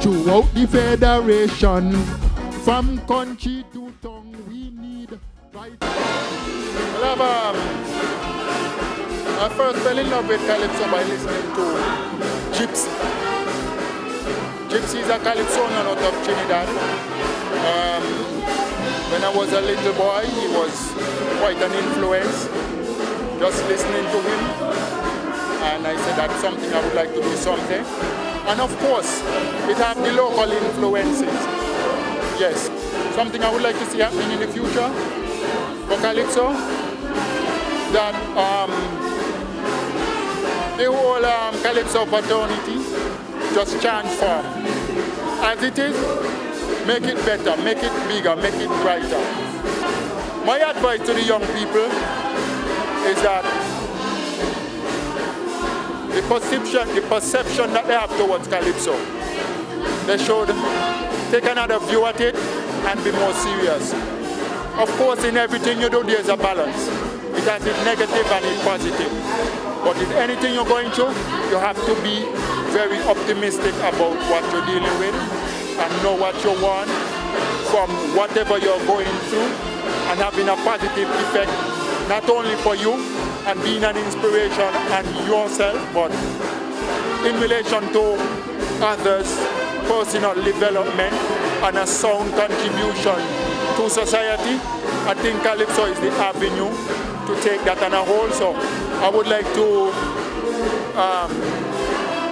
throughout the federation. From country to tongue, we need right. I first fell in love with Calypso by listening to Gypsy. Gypsy is a Calypsonian out of Trinidad. When I was a little boy, he was quite an influence. Just listening to him, and I said that's something I would like to do someday. And of course, it have the local influences. Yes, something I would like to see happening in the future for Calypso. That the whole Calypso fraternity just transform. As it is, make it better, make it bigger, make it brighter. My advice to the young people is that the perception that they have towards Calypso, they should take another view at it and be more serious. Of course, in everything you do, there's a balance. It has its negative and its positive. But in anything you're going through, you have to be very optimistic about what you're dealing with and know what you want from whatever you're going through and having a positive effect, not only for you and being an inspiration and yourself, but in relation to others, personal development and a sound contribution to society. I think Calypso is the avenue to take that on a whole. So I would like to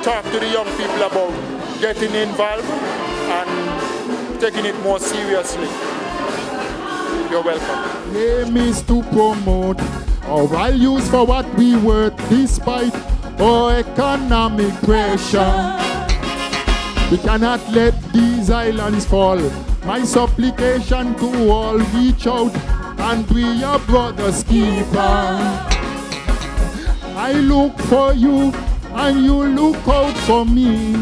talk to the young people about getting involved and taking it more seriously. You're welcome. Aim is to promote our values for what we worth despite our economic pressure. We cannot let these islands fall. My supplication to all, reach out and be your brother's keeper. I look for you and you look out for me.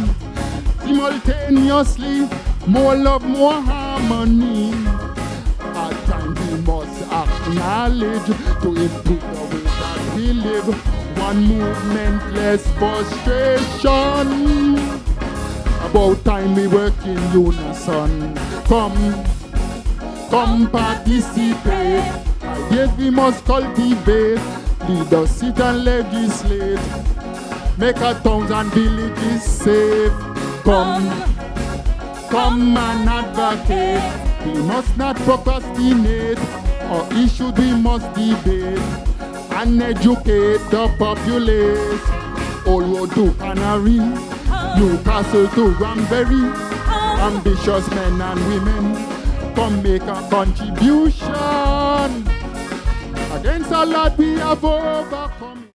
Simultaneously, more love, more harmony. At times we must acknowledge to improve the way that we live. One movement, less frustration. About time we work in unison. Come participate. Yes, we must cultivate. Leaders sit and legislate. Make our towns and villages safe. Come and advocate. We must not procrastinate. Our issues we must debate and educate the populace. All road to Canary, Newcastle to Granbury. Ambitious men and women, come make a contribution. Against a lot we have overcome.